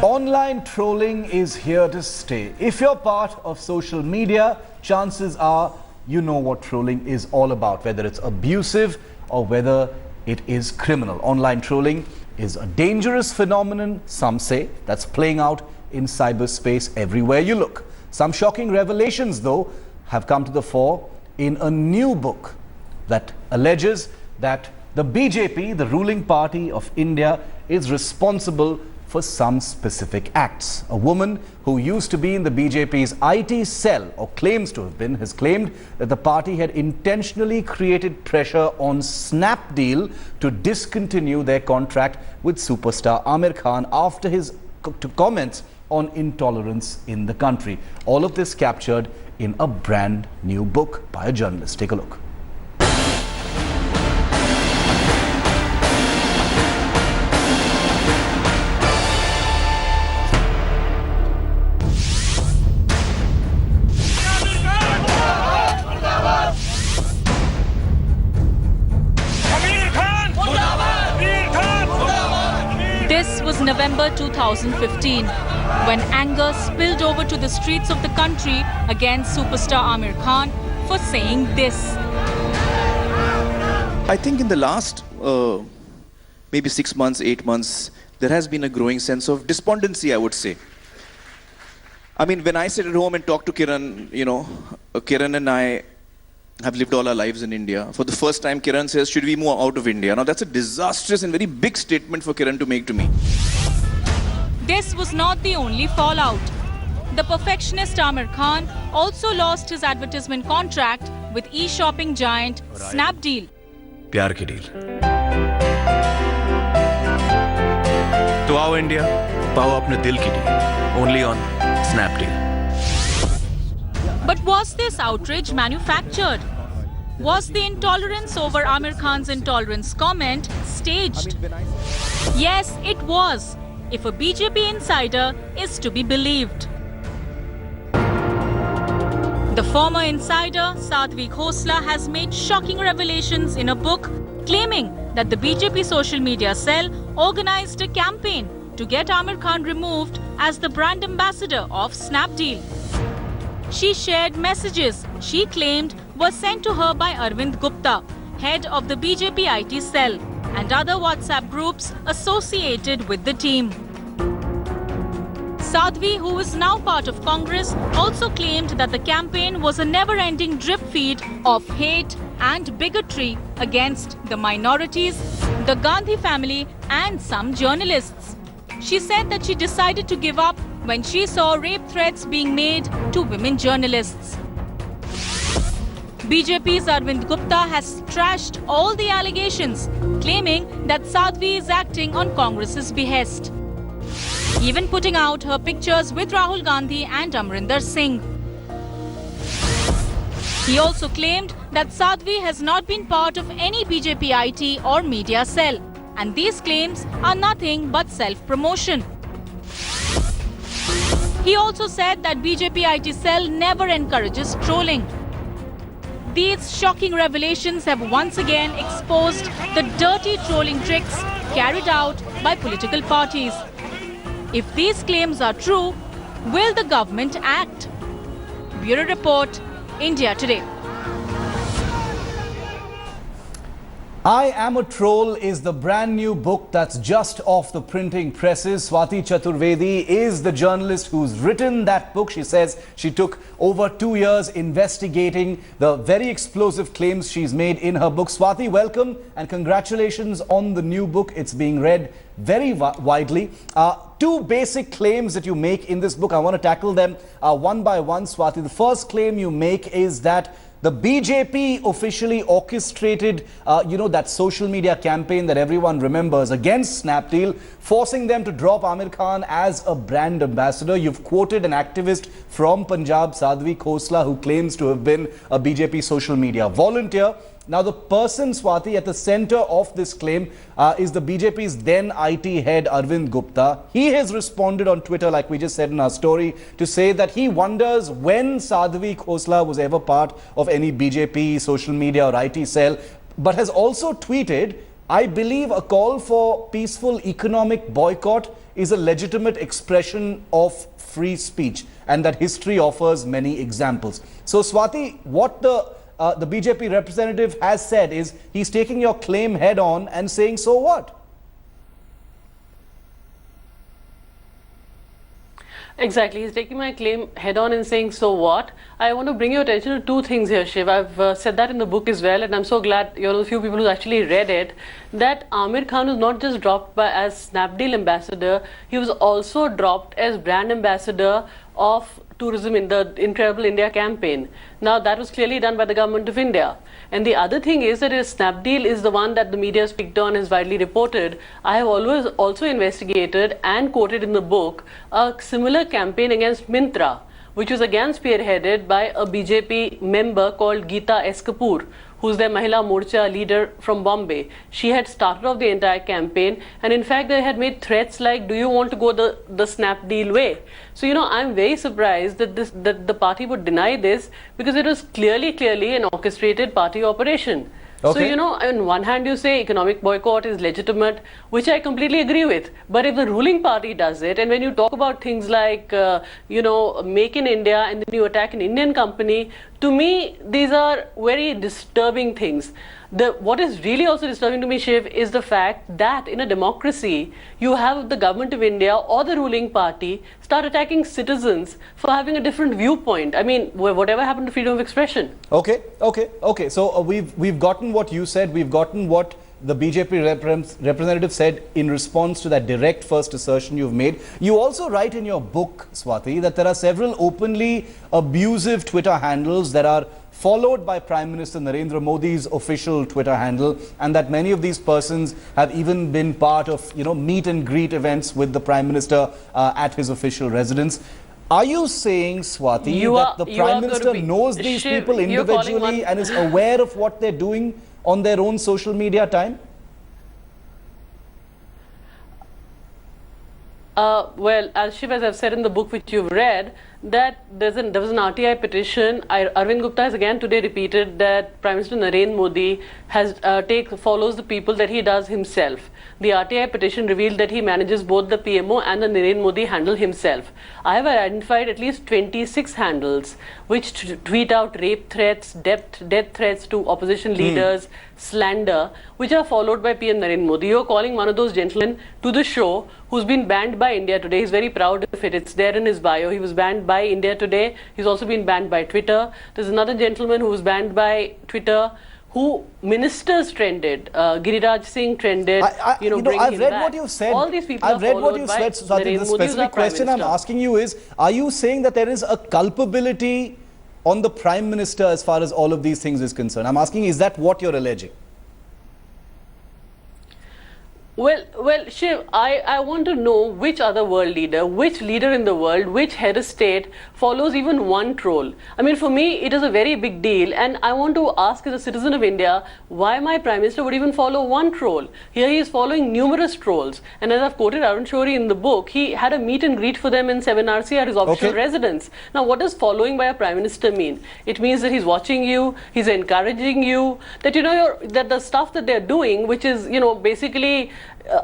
Online trolling is here to stay. If you're part of social media, chances are you know what trolling is all about, whether it's abusive or whether it is criminal. Online trolling is a dangerous phenomenon, some say, that's playing out in cyberspace everywhere you look. Some shocking revelations, though, have come to the fore in a new book that alleges that the BJP, the ruling party of India, is responsible for some specific acts. A woman who used to be in the BJP's IT cell, or claims to have been, has claimed that the party had intentionally created pressure on Snapdeal to discontinue their contract with superstar Aamir Khan after his comments on intolerance in the country. All of this captured in a brand new book by a journalist. Take a look. This was November 2015, when anger spilled over to the streets of the country against superstar Aamir Khan for saying this. I think in the last maybe 6 months, 8 months, there has been a growing sense of despondency, I would say. I mean, when I sit at home and talk to Kiran, Kiran and I have lived all our lives in India. For the first time, Kiran says, should we move out of India? Now, that's a disastrous and very big statement for Kiran to make to me. This was not the only fallout. The perfectionist Aamir Khan also lost his advertisement contract with e-shopping giant Snapdeal. प्यार की deal तो आओ India पाओ अपने दिल की deal only on Snapdeal. But was this outrage manufactured? Was the intolerance over Aamir Khan's intolerance comment staged? Yes, it was, if a BJP insider is to be believed. The former insider, Sadhvi Khosla, has made shocking revelations in a book claiming that the BJP social media cell organized a campaign to get Aamir Khan removed as the brand ambassador of Snapdeal. She shared messages she claimed were sent to her by Arvind Gupta, head of the BJP IT cell, and other WhatsApp groups associated with the team. Sadhvi, who is now part of Congress, also claimed that the campaign was a never-ending drip feed of hate and bigotry against the minorities, the Gandhi family, and some journalists. She said that she decided to give up when she saw rape threats being made to women journalists. BJP's Arvind Gupta has trashed all the allegations, claiming that Sadhvi is acting on Congress's behest, even putting out her pictures with Rahul Gandhi and Amrinder Singh. He also claimed that Sadhvi has not been part of any BJP IT or media cell, and these claims are nothing but self-promotion. He also said that BJP IT cell never encourages trolling. These shocking revelations have once again exposed the dirty trolling tricks carried out by political parties. If these claims are true, will the government act? Bureau Report, India Today. I Am a Troll is the brand new book that's just off the printing presses. Swati Chaturvedi is the journalist who's written that book. She says she took over 2 years investigating the very explosive claims she's made in her book. Swati, welcome and congratulations on the new book. It's being read very widely. Two basic claims that you make in this book. I want to tackle them one by one, Swati. The first claim you make is that the BJP officially orchestrated, that social media campaign that everyone remembers against Snapdeal, forcing them to drop Aamir Khan as a brand ambassador. You've quoted an activist from Punjab, Sadhvi Khosla, who claims to have been a BJP social media volunteer. Now, the person, Swati, at the center of this claim is the BJP's then IT head, Arvind Gupta. He has responded on Twitter, like we just said in our story, to say that he wonders when Sadhvi Khosla was ever part of any BJP social media or IT cell, but has also tweeted, I believe a call for peaceful economic boycott is a legitimate expression of free speech and that history offers many examples. So Swati, what the BJP representative has said is he's taking your claim head on and saying, so what? Exactly. He's taking my claim head on and saying, so what? I want to bring your attention to two things here, Shiv. I've said that in the book as well, and I'm so glad you're one of the few people who actually read it, that Aamir Khan was not just dropped as Snapdeal ambassador, he was also dropped as brand ambassador of tourism in the Incredible India campaign. Now, that was clearly done by the government of India. And the other thing is that Snapdeal is the one that the media has picked on, is widely reported. I have always also investigated and quoted in the book a similar campaign against Myntra, which was again spearheaded by a BJP member called Geeta S. Kapoor, who's their Mahila Morcha leader from Bombay. She had started off the entire campaign, and in fact they had made threats like, do you want to go the Snapdeal way? So, you know, I'm very surprised that the party would deny this, because it was clearly an orchestrated party operation. Okay. So, you know, on one hand you say economic boycott is legitimate, which I completely agree with. But if the ruling party does it, and when you talk about things like, you know, make in India, and then you attack an Indian company, to me, these are very disturbing things. What is really also disturbing to me, Shiv, is the fact that in a democracy, you have the government of India or the ruling party start attacking citizens for having a different viewpoint. I mean, whatever happened to freedom of expression? Okay. So we've gotten what you said. We've gotten what the BJP representative said in response to that direct first assertion you've made. You also write in your book, Swati, that there are several openly abusive Twitter handles that are followed by Prime Minister Narendra Modi's official Twitter handle, and that many of these persons have even been part of, you know, meet and greet events with the Prime Minister at his official residence. Are you saying, Swati, that the Prime Minister knows these people individually and is aware of what they're doing on their own social media time? Well, as Shiv, as I've said in the book which you've read, that there was an RTI petition. Arvind Gupta has again today repeated that Prime Minister Narendra Modi has follows the people that he does himself. The RTI petition revealed that he manages both the PMO and the Narendra Modi handle himself. I have identified at least 26 handles which tweet out rape threats, death threats to opposition leaders, slander, which are followed by PM Narendra Modi. You're calling one of those gentlemen to the show who's been banned by India Today. He's very proud of it. It's there in his bio. He was banned by India Today. He's also been banned by Twitter. There's another gentleman who was banned by Twitter, who ministers trended. Giriraj Singh trended. I've read what you've said. All these people I've read what you've said. So the specific question I'm asking you is, are you saying that there is a culpability on the Prime Minister as far as all of these things is concerned? I'm asking, is that what you're alleging? Well, Shiv, I want to know which other world leader, which leader in the world, which head of state follows even one troll. I mean, for me, it is a very big deal, and I want to ask as a citizen of India, why my Prime Minister would even follow one troll. Here he is following numerous trolls, and as I've quoted Arun in the book, he had a meet and greet for them in 7RC at his official residence. Now, what does following by a Prime Minister mean? It means that he's watching you, he's encouraging you, that, you know, that the stuff that they're doing, which is, you know, basically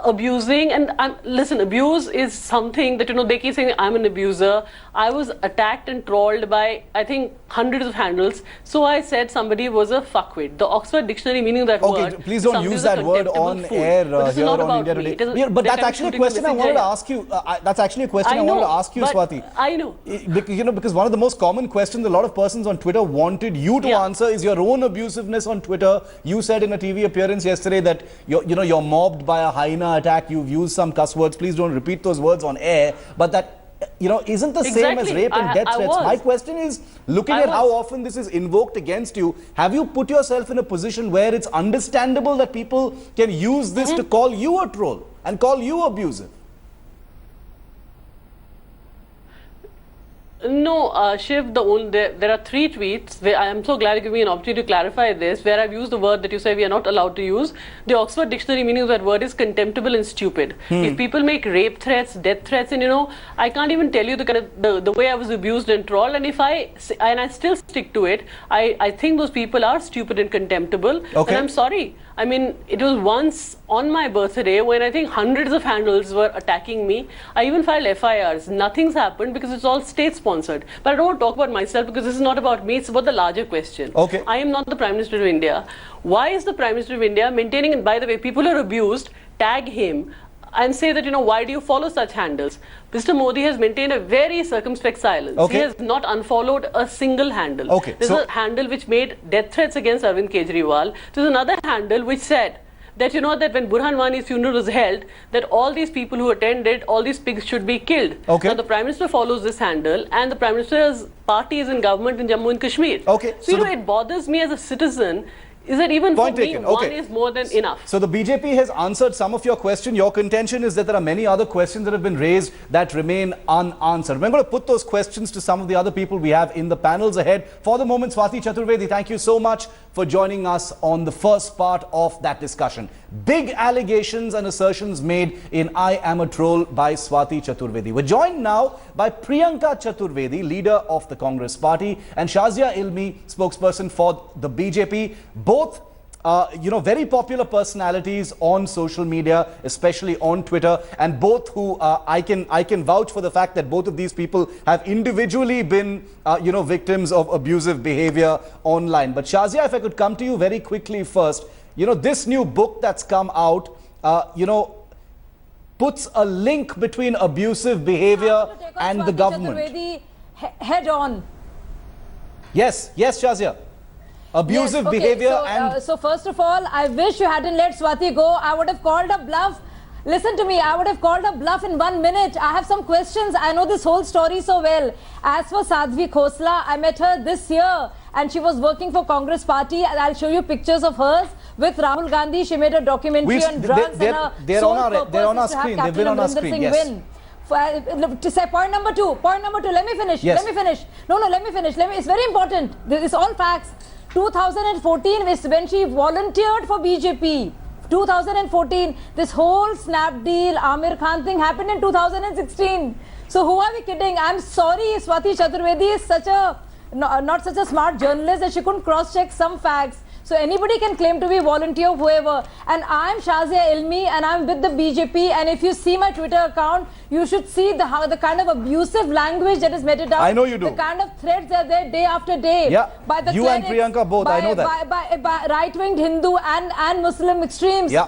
abusing, and listen, abuse is something that, you know, they keep saying I'm an abuser. I was attacked and trolled by, I think, hundreds of handles. So I said somebody was a fuckwit. The Oxford Dictionary meaning of that word. Okay, please don't use that word on air here on India Today. But that's actually a question I wanted to ask you. That's actually a question I wanted to ask you, Swati. I know. You know, because one of the most common questions a lot of persons on Twitter wanted you to answer is your own abusiveness on Twitter. You said in a TV appearance yesterday that you're mobbed by a hyena attack. You've used some cuss words. Please don't repeat those words on air. But that, you know, isn't the same as rape and death threats. My question is, looking at how often this is invoked against you, have you put yourself in a position where it's understandable that people can use this to call you a troll and call you abusive? No, Shiv, there are 3 tweets where I am so glad you gave me an opportunity to clarify this, where I've used the word that you say we are not allowed to use. The Oxford Dictionary meaning of that word is contemptible and stupid. If people make rape threats, death threats, and, you know, I can't even tell you the kind of the way I was abused and trolled, and if I still stick to it, I think those people are stupid and contemptible, and I'm sorry. I mean, it was once on my birthday when I think hundreds of handles were attacking me. I even filed FIRs. Nothing's happened because it's all state-sponsored. But I don't want to talk about myself because this is not about me. It's about the larger question. Okay. I am not the Prime Minister of India. Why is the Prime Minister of India maintaining, and by the way, people are abused, tag him and say that, why do you follow such handles? Mr. Modi has maintained a very circumspect silence. Okay. He has not unfollowed a single handle. Okay. There's a handle which made death threats against Arvind Kejriwal. There's another handle which said that, that when Burhan Wani's funeral was held, that all these people who attended, all these pigs should be killed. Okay. Now the Prime Minister follows this handle and the Prime Minister's party is in government in Jammu and Kashmir. Okay. So, it bothers me as a citizen. Is that even for me, one is more than enough? So the BJP has answered some of your question. Your contention is that there are many other questions that have been raised that remain unanswered. We're going to put those questions to some of the other people we have in the panels ahead. For the moment, Swati Chaturvedi, thank you so much for joining us on the first part of that discussion. Big allegations and assertions made in I Am a Troll by Swati Chaturvedi. We're joined now by Priyanka Chaturvedi, leader of the Congress party, and Shazia Ilmi, spokesperson for the BJP. Both very popular personalities on social media, especially on Twitter, and both who I can vouch for the fact that both of these people have individually been victims of abusive behavior online. But Shazia, if I could come to you very quickly first, this new book that's come out, puts a link between abusive behavior and the government. Head on. Yes, Shazia. Abusive behavior so first of all, I wish you hadn't let Swati go. I would have called a bluff. Listen to me, I would have called a bluff in 1 minute. I have some questions. I know this whole story so well. As for Sadhvi Khosla, I met her this year and she was working for Congress party. I'll show you pictures of hers with Rahul Gandhi. She made a documentary on drugs and her they're on our screen. They've been on our screen. Yes. To say point number two, let me finish. Yes. Let me finish. No, let me finish. It's very important. This is all facts. 2014 is when she volunteered for BJP. 2014, this whole Snapdeal, Aamir Khan thing happened in 2016. So who are we kidding? I'm sorry, Swati Chaturvedi is not such a smart journalist that she couldn't cross-check some facts. So anybody can claim to be volunteer, whoever. And I'm Shazia Ilmi and I'm with the BJP. And if you see my Twitter account, you should see the kind of abusive language that is meted out. I know you do. The kind of threats that are there day after day. Yeah. By the you and Priyanka both, I know that. By right-winged Hindu and Muslim extremes. Yeah.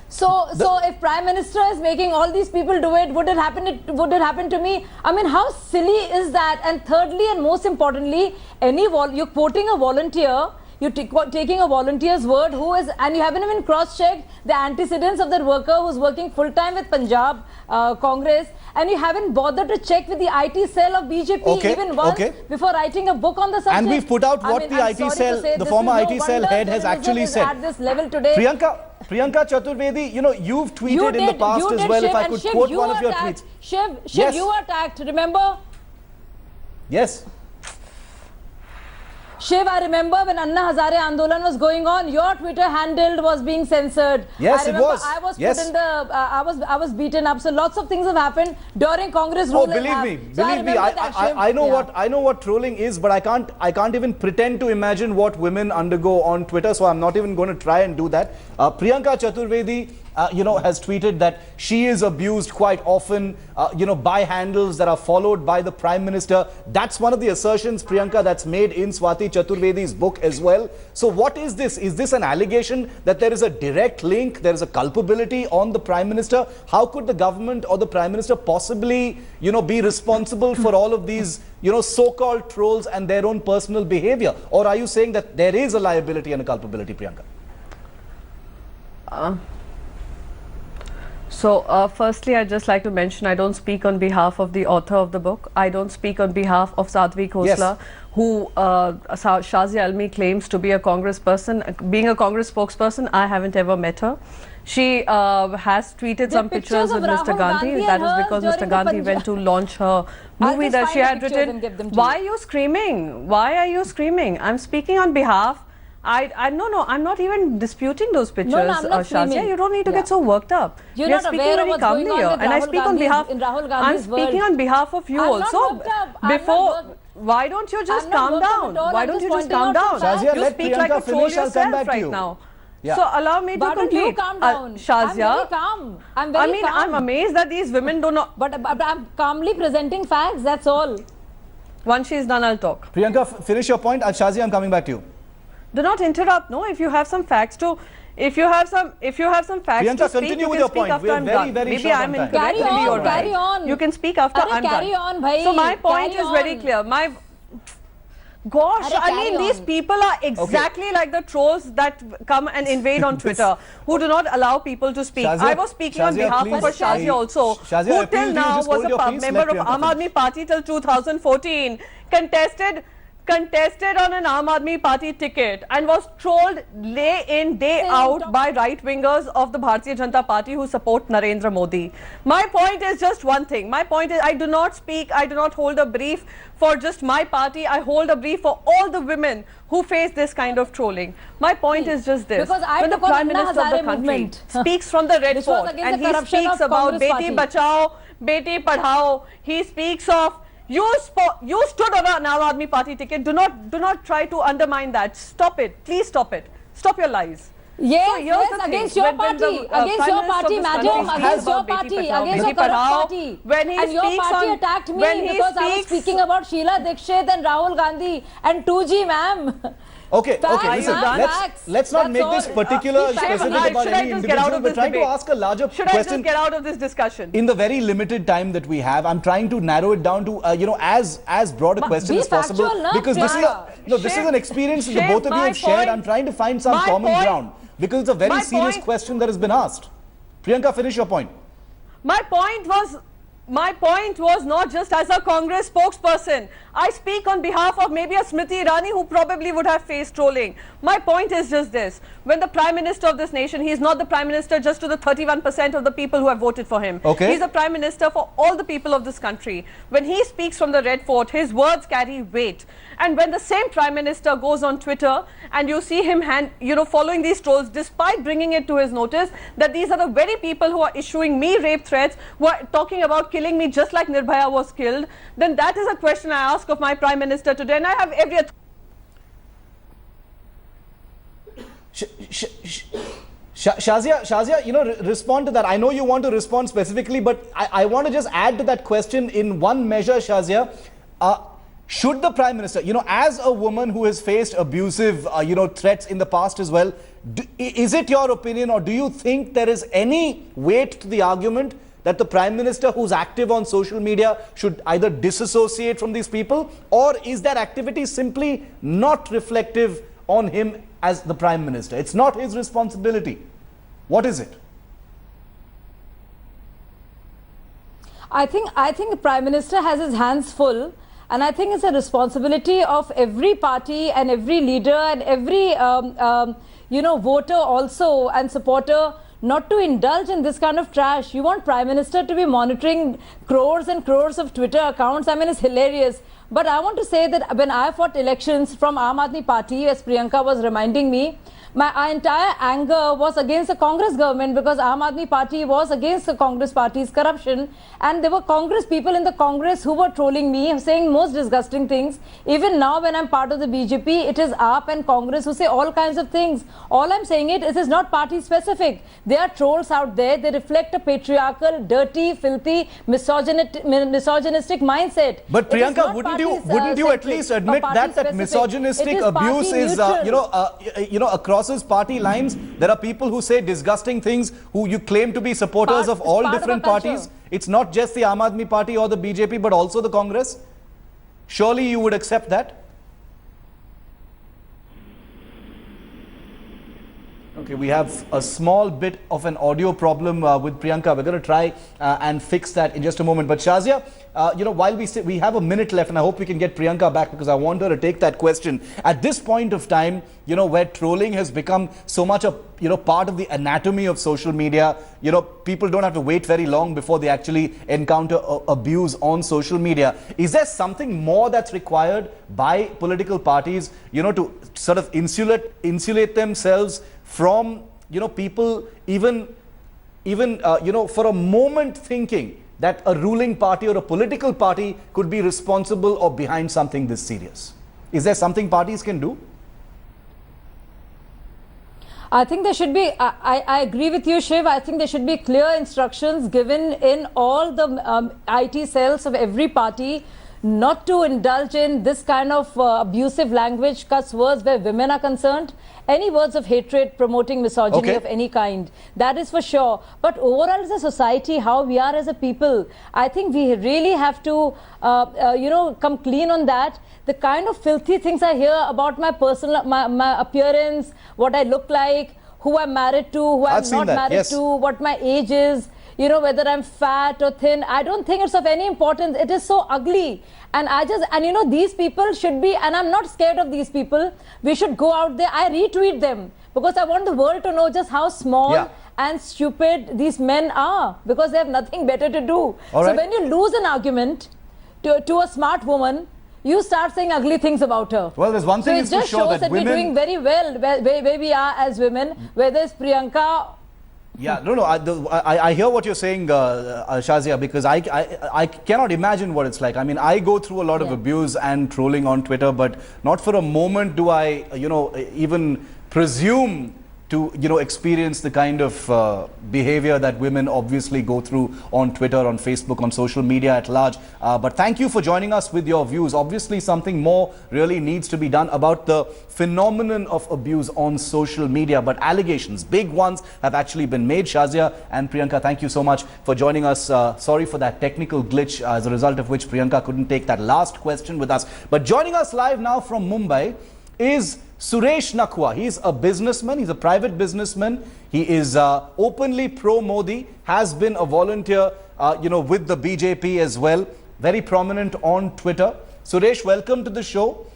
So if Prime Minister is making all these people do it, would it happen to me? I mean, how silly is that? And thirdly and most importantly, you're quoting a volunteer. You're taking a volunteer's word and you haven't even cross-checked the antecedents of that worker who's working full-time with Punjab Congress, and you haven't bothered to check with the IT cell of BJP even once before writing a book on the subject. And we've put out what the IT cell, the former IT cell head has actually said. At this level today. Priyanka Chaturvedi, you've tweeted in the past as well. If I could quote one of your tweets. Shiv, you were attacked, remember? Yes. Shiv, I remember when Anna Hazare Andolan was going on, your Twitter handle was being censored. Yes, it was. I was put in the, I was beaten up. So lots of things have happened during Congress rule. Oh, believe me, I know what trolling is, but I can't even pretend to imagine what women undergo on Twitter. So I'm not even going to try and do that. Priyanka Chaturvedi, has tweeted that she is abused quite often, by handles that are followed by the Prime Minister. That's one of the assertions, Priyanka, that's made in Swati Chaturvedi's book as well. So what is this? Is this an allegation that there is a direct link, there is a culpability on the Prime Minister? How could the government or the Prime Minister possibly, be responsible for all of these, so-called trolls and their own personal behavior? Or are you saying that there is a liability and a culpability, Priyanka? Firstly, I'd just like to mention I don't speak on behalf of the author of the book. I don't speak on behalf of Sadhvi Khosla, who Shazia Ilmi claims to be a Congress person. Being a Congress spokesperson, I haven't ever met her. She has tweeted some pictures with Mr. Gandhi. That is because Mr. Gandhi went to launch her movie that she had written. Why are you screaming? Why are you screaming? I'm speaking on behalf. No, I'm not even disputing those pictures, Shazia. You don't need to get so worked up. You're speaking very calmly here, and I speak on behalf. I'm speaking on behalf of you also. Why don't you just calm down? Why don't you just calm down? Shazia, You let speak Priyanka like a troll finish. I'll come yourself back to right you. now. Yeah. So allow me to But complete. you calm down. Shazia, I'm very calm. I'm very calm. I'm amazed that these women do not. But I'm calmly presenting facts, that's all. Once she's done, I'll talk. Priyanka, finish your point. Shazia, I'm coming back to you. Do not interrupt. No, if you have some facts to, if you have some facts Priyanka, to speak, continue you with can your speak point. after We are I'm very, done. very Maybe short I'm on time. incorrect. Carry Maybe on, you're right. carry on. You can speak after I'm carry done. on, bhai. So my point Carry is very on. clear. Gosh, I Carry mean, these on. people are exactly like the trolls that come and invade on Twitter, who do not allow people to speak. Shazia, I was speaking on behalf of a Shazia also, Shazia, who till now was a member of Aam Aadmi Party till 2014, contested on an Aam Aadmi Party ticket and was trolled day in, day out by right-wingers of the Bharatiya Janata Party who support Narendra Modi. My point is just one thing. My point is I do not speak, I do not hold a brief for just my party. I hold a brief for all the women who face this kind of trolling. My point is just this. Because I when the took on Prime Anna Minister of the Hazare country movement. speaks from the Red Which was Fort against and the he corruption speaks of about Congress Beti Party. Bachao, Beti Padhao, he speaks of you stood on an Aam Aadmi Party ticket. Do not try to undermine that. Stop it. Please stop it. Stop your lies. Yes, So here's yes, the thing. against your When party, the, against Prime your Minister of party, this madam, country against speaks your about Beti party, Bachao, against your Beti corrupt Padhao, party. when he And your speaks party on- attacked me when he because I was speaks- speaking about Sheila Dikshit and Rahul Gandhi and 2G, ma'am. Okay, Facts, okay, listen, ma'am, facts. let's not That's make this all. particular Please, specific should I about just any get out individual. of We're this trying to debate? ask a larger Should I question. just get out of this discussion? In the very limited time that we have, I'm trying to narrow it down to as broad a question be as possible, factual, na? because this is Yeah. this is an experience that the Shiv, both of you my have shared. point- I'm trying to find some my common point- ground because it's a very my serious point- question that has been asked. Priyanka, finish your point. My point was not just as a Congress spokesperson. I speak on behalf of maybe a Smriti Irani who probably would have faced trolling. My point is just this. When the Prime Minister of this nation, he is not the Prime Minister just to the 31% of the people who have voted for him. Okay. He's the Prime Minister for all the people of this country. When he speaks from the Red Fort, his words carry weight. And when the same Prime Minister goes on Twitter and you see him following these trolls, despite bringing it to his notice that these are the very people who are issuing me rape threats, who are talking about killing me just like Nirbhaya was killed, then that is a question I ask of my Prime Minister today, and I have every Shazia, respond to that. I know you want to respond specifically, but I want to just add to that question in one measure, Shazia. Should the Prime Minister, as a woman who has faced abusive, threats in the past as well, is it your opinion, or do you think there is any weight to the argument that the Prime Minister who's active on social media should either disassociate from these people, or is that activity simply not reflective on him as the Prime Minister? It's not his responsibility. What is it? I think the Prime Minister has his hands full, and I think it's a responsibility of every party and every leader and every voter also and supporter not to indulge in this kind of trash. You want Prime Minister to be monitoring crores and crores of Twitter accounts. I mean, it's hilarious. But I want to say that when I fought elections from Aam Aadmi Party, as Priyanka was reminding me, my entire anger was against the Congress government, because Aam Aadmi Party was against the Congress party's corruption, and there were Congress people in the Congress who were trolling me, saying most disgusting things. Even now when I'm part of the BJP, it is AAP and Congress who say all kinds of things. All I'm saying it is not party specific. There are trolls out there. They reflect a patriarchal, dirty, filthy, misogynistic mindset. But Priyanka, wouldn't you at least admit that misogynistic abuse is crosses party lines? There are people who say disgusting things, who you claim to be supporters of all different parties. It's not just the Aam Aadmi Party or the BJP, but also the Congress. Surely you would accept that? Okay, we have a small bit of an audio problem with Priyanka. We're going to try and fix that in just a moment. But Shazia, while we have a minute left, and I hope we can get Priyanka back, because I want her to take that question. At this point of time, where trolling has become so much a part of the anatomy of social media, people don't have to wait very long before they actually encounter abuse on social media. Is there something more that's required by political parties, to sort of insulate themselves from people even for a moment thinking that a ruling party or a political party could be responsible or behind something this serious? Is there something parties can do? I think there should be, I agree with you, Shiv. I think there should be clear instructions given in all the IT cells of every party not to indulge in this kind of abusive language, cuss words where women are concerned, any words of hatred promoting misogyny of any kind. That is for sure. But overall as a society, how we are as a people, I think we really have to, come clean on that. The kind of filthy things I hear about my personal, my appearance, what I look like, who I'm married to, who I'm not married to, what my age is, you know, whether I'm fat or thin, I don't think it's of any importance. It is so ugly. And you know, these people should be, and I'm not scared of these people. We should go out there. I retweet them because I want the world to know just how small and stupid these men are, because they have nothing better to do. So when you lose an argument to a smart woman, you start saying ugly things about her. Well, there's one thing so it just shows that we're doing very well where we are as women, whether it's Priyanka. Yeah, no, I hear what you're saying, Shazia, because I cannot imagine what it's like. I mean, I go through a lot of abuse and trolling on Twitter, but not for a moment do I, even presume to, experience the kind of behavior that women obviously go through on Twitter, on Facebook, on social media at large. But thank you for joining us with your views. Obviously, something more really needs to be done about the phenomenon of abuse on social media. But allegations, big ones, have actually been made. Shazia and Priyanka, thank you so much for joining us. Sorry for that technical glitch, as a result of which Priyanka couldn't take that last question with us. But joining us live now from Mumbai is Suresh Nakhwa. He's a businessman. He's a private businessman. He is openly pro-Modi, has been a volunteer, with the BJP as well. Very prominent on Twitter. Suresh, welcome to the show.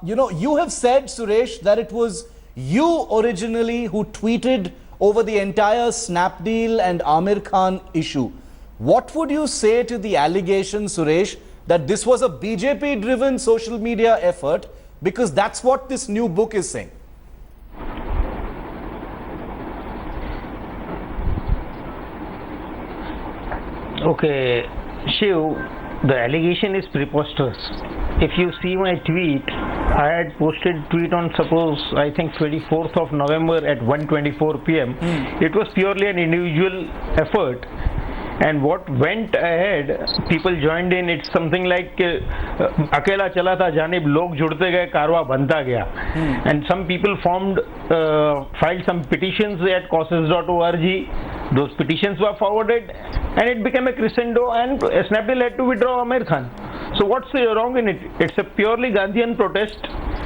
You have said, Suresh, that it was you originally who tweeted over the entire Snapdeal and Aamir Khan issue. What would you say to the allegation, Suresh, that this was a BJP-driven social media effort? Because that's what this new book is saying. Okay, Shiv, the allegation is preposterous. If you see my tweet, I had posted tweet on I think 24th of November at 1:24 p.m. It was purely an individual effort. And what went ahead, people joined in. It's something like अकेला चला था जानिब लोग जुड़ते गए कारवा बनता गया. And some people filed some petitions at causes.org. Those petitions were forwarded and it became a crescendo, and Snapdeal had to withdraw Aamir Khan. So what's wrong in it? It's a purely Gandhian protest.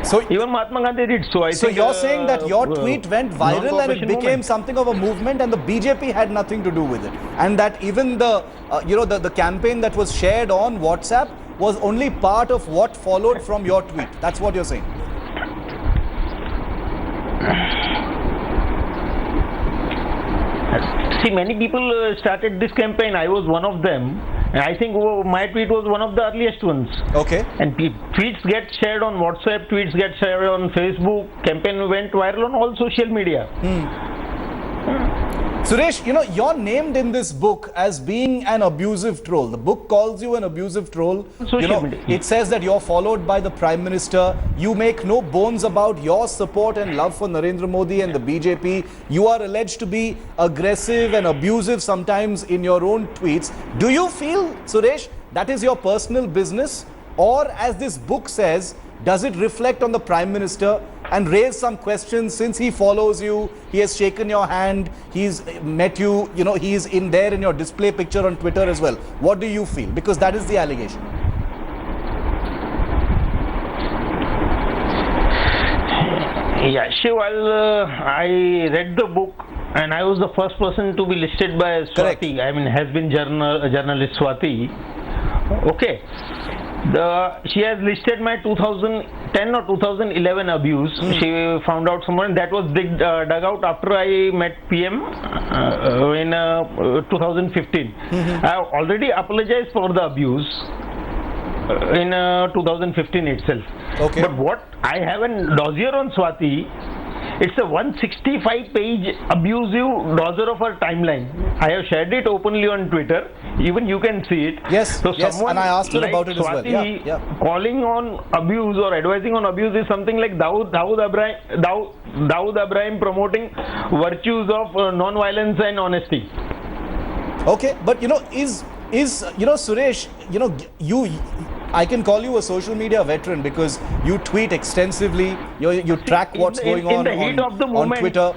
So even Mahatma Gandhi did so. I think you're saying that your tweet went viral and it became something of a movement, and the BJP had nothing to do with it, and that even the the campaign that was shared on WhatsApp was only part of what followed from your tweet. That's what you're saying. See, many people started this campaign. I was one of them. And I think my tweet was one of the earliest ones. Okay. And tweets get shared on WhatsApp, tweets get shared on Facebook. Campaign went viral on all social media. Suresh, you're named in this book as being an abusive troll. The book calls you an abusive troll. It says that you're followed by the Prime Minister. You make no bones about your support and love for Narendra Modi and the BJP. You are alleged to be aggressive and abusive sometimes in your own tweets. Do you feel, Suresh, that is your personal business? Or, as this book says, does it reflect on the Prime Minister and raise some questions? Since he follows you, he has shaken your hand, he's met you, he is in there in your display picture on Twitter as well. What do you feel? Because that is the allegation. Yeah, Shiv, I read the book and I was the first person to be listed by Swati. I mean, has been journalist Swati. Okay. She has listed my 2010 or 2011 abuse. She found out someone that was dug out after I met PM in 2015. I already apologized for the abuse in 2015 itself. Okay. But what I have a dossier on Swati It's a 165-page abusive dozer of her timeline. I have shared it openly on Twitter. Even you can see it. Yes, so yes, and I asked her like about it as well. Swati Yeah. calling on abuse or advising on abuse is something like Dawood Ibrahim promoting virtues of non-violence and honesty. Okay, but is Suresh, I can call you a social media veteran because you tweet extensively, you track what's going on the heat of the on moment. Twitter.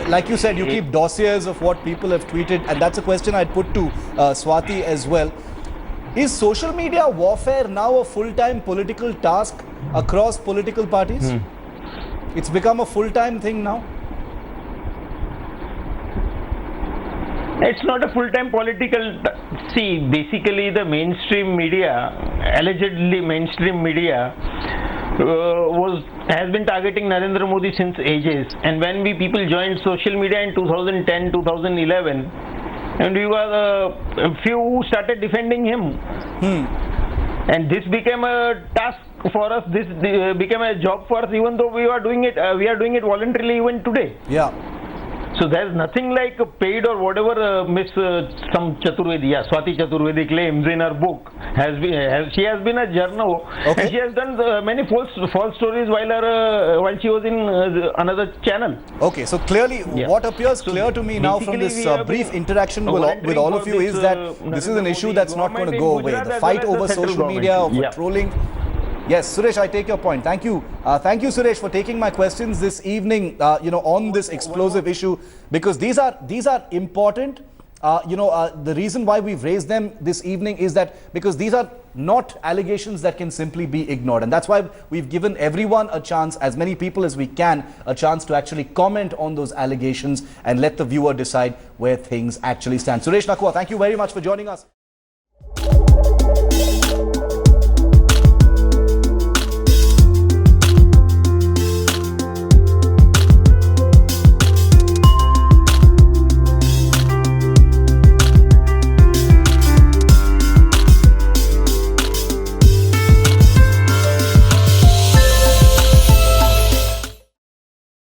Like you said, you keep dossiers of what people have tweeted, and that's a question I'd put to Swati as well. Is social media warfare now a full-time political task across political parties? It's become a full-time thing now? It's not a full-time political. See, basically the mainstream media, allegedly mainstream media, has been targeting Narendra Modi since ages. And when people joined social media in 2010, 2011, and we were a few who started defending him. And this became a task for us. This became a job for us, even though we are doing it voluntarily even today. Yeah. So there's nothing like paid or whatever Swati Chaturvedi claims in her book. She has been a journal, Okay. and she has done many false stories while she was in another channel. Okay, so clearly what appears clear to me now from this brief interaction with all of you is that this is an issue that's not going to go away. The fight over social media, over trolling. Yes, Suresh, I take your point. Thank you. Thank you, Suresh, for taking my questions this evening, on this explosive issue, because these are important. The reason why we've raised them this evening is that because these are not allegations that can simply be ignored. And that's why we've given everyone a chance, as many people as we can, a chance to actually comment on those allegations and let the viewer decide where things actually stand. Suresh Nakua, thank you very much for joining us.